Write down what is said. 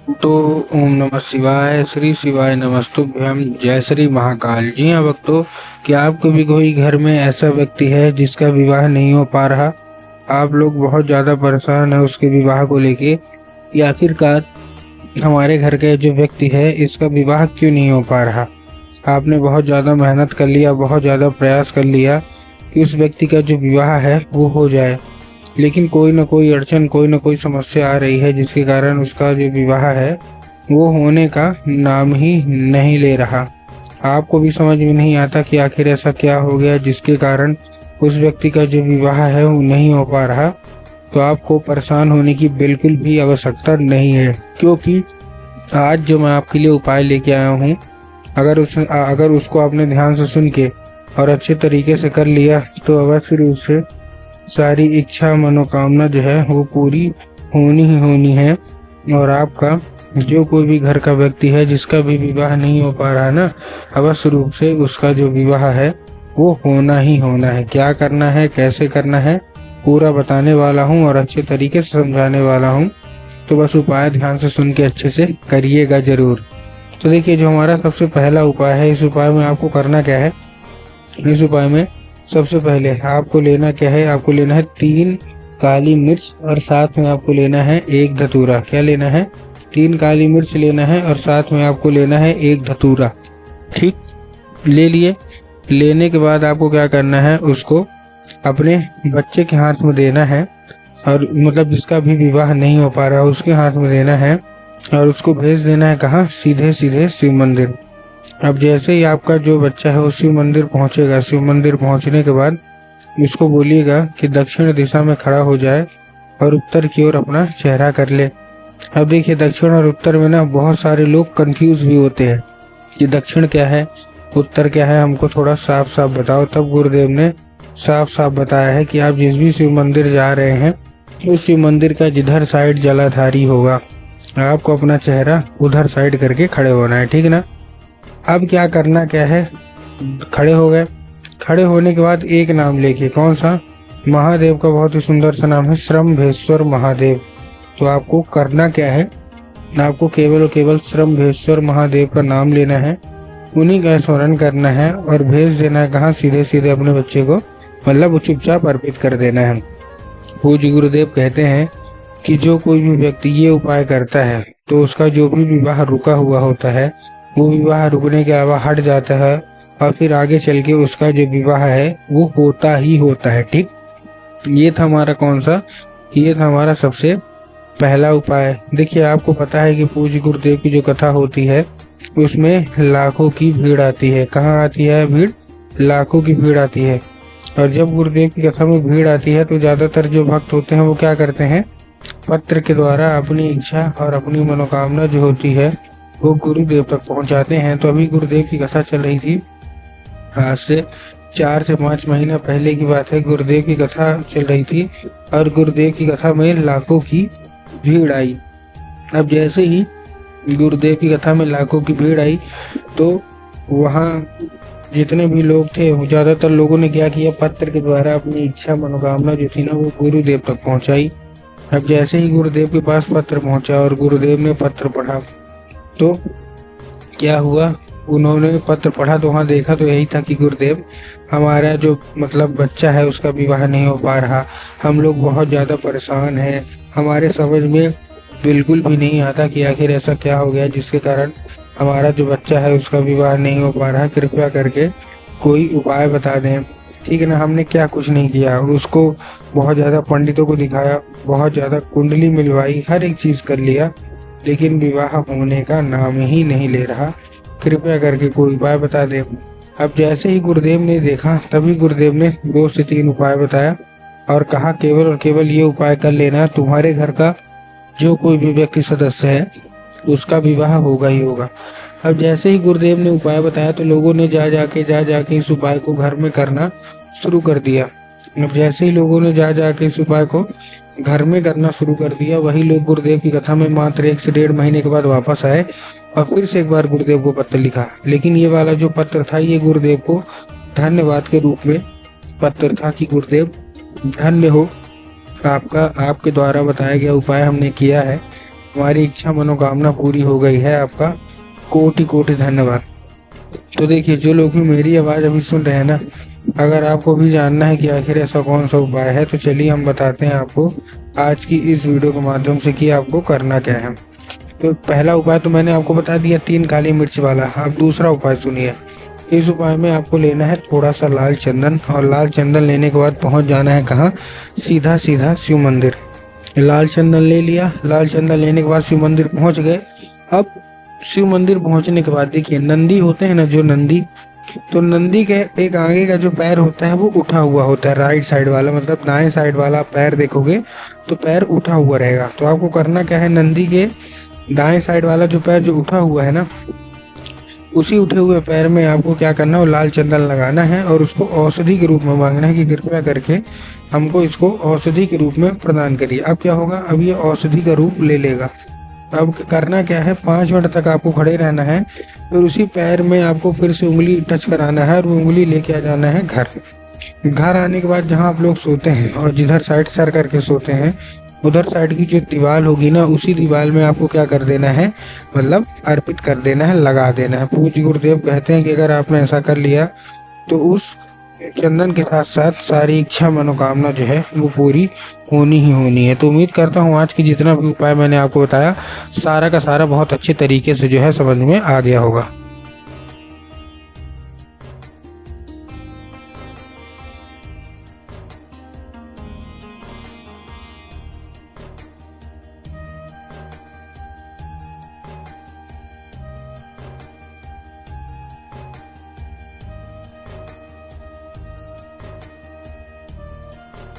तो ओम नमः शिवाय, श्री शिवाय नमस्तुभ्यम, जय श्री महाकाल। जी हाँ भक्तों, क्या आपको भी कोई घर में ऐसा व्यक्ति है जिसका विवाह नहीं हो पा रहा? आप लोग बहुत ज़्यादा परेशान है उसके विवाह को लेके कि आखिरकार हमारे घर का जो व्यक्ति है इसका विवाह क्यों नहीं हो पा रहा। आपने बहुत ज़्यादा मेहनत कर लिया, बहुत ज़्यादा प्रयास कर लिया कि उस व्यक्ति का जो विवाह है वो हो जाए, लेकिन कोई ना कोई अड़चन, कोई ना कोई समस्या आ रही है जिसके कारण उसका जो विवाह है वो होने का नाम ही नहीं ले रहा। आपको भी समझ में नहीं आता कि आखिर ऐसा क्या हो गया जिसके कारण उस व्यक्ति का जो विवाह है वो नहीं हो पा रहा। तो आपको परेशान होने की बिल्कुल भी आवश्यकता नहीं है, क्योंकि आज जो मैं आपके लिए उपाय लेके आया हूँ, अगर उसको आपने ध्यान से सुन के और अच्छे तरीके से कर लिया तो अवश्य रूप से सारी इच्छा मनोकामना जो है वो पूरी होनी ही होनी है। और आपका जो कोई भी घर का व्यक्ति है जिसका भी विवाह नहीं हो पा रहा ना, अवश्य रूप से उसका जो विवाह है वो होना ही होना है। क्या करना है, कैसे करना है, पूरा बताने वाला हूँ और अच्छे तरीके से समझाने वाला हूँ। तो बस उपाय ध्यान से सुन के अच्छे से करिएगा जरूर। तो देखिए, जो हमारा सबसे पहला उपाय है, इस उपाय में आपको करना क्या है। इस उपाय में सबसे पहले आपको लेना क्या है, आपको लेना है 3 काली मिर्च और साथ में आपको लेना है 1 धतूरा। क्या लेना है? 3 काली मिर्च लेना है और साथ में आपको लेना है 1 धतूरा। ठीक, ले लिए। लेने के बाद आपको क्या करना है, उसको अपने बच्चे के हाथ में देना है, और मतलब जिसका भी विवाह नहीं हो पा रहा उसके हाथ में देना है, और उसको भेज देना है कहाँ? सीधे सीधे शिव मंदिर। अब जैसे ही आपका जो बच्चा है वो शिव मंदिर पहुंचेगा, शिव मंदिर पहुंचने के बाद उसको बोलिएगा कि दक्षिण दिशा में खड़ा हो जाए और उत्तर की ओर अपना चेहरा कर ले। अब देखिए, दक्षिण और उत्तर में ना बहुत सारे लोग कंफ्यूज भी होते हैं कि दक्षिण क्या है, उत्तर क्या है, हमको थोड़ा साफ साफ बताओ। तब गुरुदेव ने साफ साफ बताया है कि आप जिस भी शिव मंदिर जा रहे हैं उस शिव मंदिर का जिधर साइड जलाधारी होगा आपको अपना चेहरा उधर साइड करके खड़े होना है। ठीक ना? अब क्या करना क्या है, खड़े हो गए। खड़े होने के बाद एक नाम लेके, कौन सा? महादेव का बहुत ही सुंदर सा नाम है, श्रम्भेश्वर महादेव। तो आपको करना क्या है, आपको केवल और केवल श्रम्भेश्वर महादेव का नाम लेना है, उन्हीं का स्मरण करना है और भेज देना है कहाँ? सीधे सीधे अपने बच्चे को, मतलब वो चुपचाप अर्पित कर देना है। पूज्य गुरुदेव कहते हैं कि जो कोई भी व्यक्ति ये उपाय करता है तो उसका जो भी विवाह रुका हुआ होता है वो विवाह रुकने के अलावा हट जाता है, और फिर आगे चल के उसका जो विवाह है वो होता ही होता है। ठीक, ये था हमारा कौन सा? ये था हमारा सबसे पहला उपाय। देखिए, आपको पता है कि पूज्य गुरुदेव की जो कथा होती है उसमें लाखों की भीड़ आती है। कहाँ आती है भीड़? लाखों की भीड़ आती है। और जब गुरुदेव की कथा में भीड़ आती है तो ज्यादातर जो भक्त होते हैं वो क्या करते हैं, पत्र के द्वारा अपनी इच्छा और अपनी मनोकामना जो होती है वो गुरुदेव तक पहुंचाते हैं। तो अभी गुरुदेव की कथा चल रही थी, आज से 4 से 5 महीना पहले की बात है। गुरुदेव की कथा चल रही थी और गुरुदेव की कथा में लाखों की भीड़ आई। अब जैसे ही गुरुदेव की कथा में लाखों की भीड़ आई तो वहाँ जितने भी लोग थे वो ज्यादातर लोगों ने क्या किया, पत्र के द्वारा अपनी इच्छा मनोकामना जो थी ना वो गुरुदेव तक पहुंचाई। अब जैसे ही गुरुदेव के पास पत्र पहुंचा और गुरुदेव ने पत्र पढ़ा तो क्या हुआ, उन्होंने पत्र पढ़ा तो वहाँ देखा तो यही था कि गुरुदेव, हमारा जो मतलब बच्चा है उसका विवाह नहीं हो पा रहा, हम लोग बहुत ज़्यादा परेशान हैं, हमारे समझ में बिल्कुल भी नहीं आता कि आखिर ऐसा क्या हो गया जिसके कारण हमारा जो बच्चा है उसका विवाह नहीं हो पा रहा, कृपया करके कोई उपाय बता दें। ठीक है ना? हमने क्या कुछ नहीं किया, उसको बहुत ज़्यादा पंडितों को दिखाया, बहुत ज़्यादा कुंडली मिलवाई, हर एक चीज़ कर लिया, लेकिन विवाह होने का नाम ही नहीं ले रहा, कृपया करके कोई उपाय बता दे। अब जैसे ही गुरुदेव ने देखा तभी गुरुदेव ने 2 से 3 उपाय बताया और कहा केवल और केवल ये उपाय कर लेना, तुम्हारे घर का जो कोई भी व्यक्ति सदस्य है उसका विवाह होगा ही होगा। अब जैसे ही गुरुदेव ने उपाय बताया तो लोगों ने जा जाके इस उपाय को घर में करना शुरू कर दिया। अब जैसे ही लोगों ने जा जाके इस उपाय को घर में करना शुरू कर दिया, वही लोग गुरुदेव की कथा में मात्र 1 से 1.5 महीने के बाद वापस आए और फिर से एक बार गुरुदेव को पत्र लिखा। लेकिन ये वाला जो पत्र था ये गुरुदेव को धन्यवाद के रूप में पत्र था कि गुरुदेव धन्य हो, आपका आपके द्वारा बताया गया उपाय हमने किया है हमारी इच्छा मनोकामना पूरी हो गई है। आपका कोटि कोटि धन्यवाद। तो देखिए, जो लोग भी मेरी आवाज़ अभी सुन रहे हैं ना, अगर आपको भी जानना है कि आखिर ऐसा कौन सा उपाय है, तो चलिए हम बताते हैं आपको आज की इस वीडियो के माध्यम से कि आपको करना क्या है। तो पहला उपाय तो मैंने आपको बता दिया, 3 काली मिर्च वाला। अब दूसरा उपाय सुनिए। इस उपाय में आपको लेना है थोड़ा सा लाल चंदन, और लाल चंदन लेने के बाद पहुंच जाना है कहाँ? सीधा सीधा शिव मंदिर। लाल चंदन ले लिया, लाल चंदन लेने के बाद शिव मंदिर पहुंच गए। अब शिव मंदिर पहुंचने के बाद देखिए, नंदी होते हैं ना, जो नंदी, तो नंदी के एक आगे का जो पैर होता है वो उठा हुआ होता है, राइट साइड वाला, मतलब दाएं साइड वाला पैर देखोगे तो पैर उठा हुआ रहेगा। तो आपको करना क्या है, नंदी के दाएं साइड वाला जो पैर जो उठा हुआ है ना, उसी उठे हुए पैर में आपको क्या करना है, वो लाल चंदन लगाना है और उसको औषधि के रूप में मांगना है कि कृपया करके हमको इसको औषधि के रूप में प्रदान करिए। अब क्या होगा, अब ये औषधि का रूप ले लेगा। अब करना क्या है, 5 मिनट तक आपको खड़े रहना है, फिर उसी पैर में आपको फिर से उंगली टच कराना है और वो उंगली लेके आ जाना है घर। घर आने के बाद जहाँ आप लोग सोते हैं और जिधर साइड सर करके सोते हैं, उधर साइड की जो दीवार होगी ना, उसी दीवार में आपको क्या कर देना है, मतलब अर्पित कर देना है, लगा देना है। पूज्य गुरुदेव कहते हैं कि अगर आपने ऐसा कर लिया तो उस चंदन के साथ साथ सारी इच्छा मनोकामना जो है वो पूरी होनी ही होनी है। तो उम्मीद करता हूँ आज की जितना भी उपाय मैंने आपको बताया, सारा का सारा बहुत अच्छे तरीके से जो है समझ में आ गया होगा।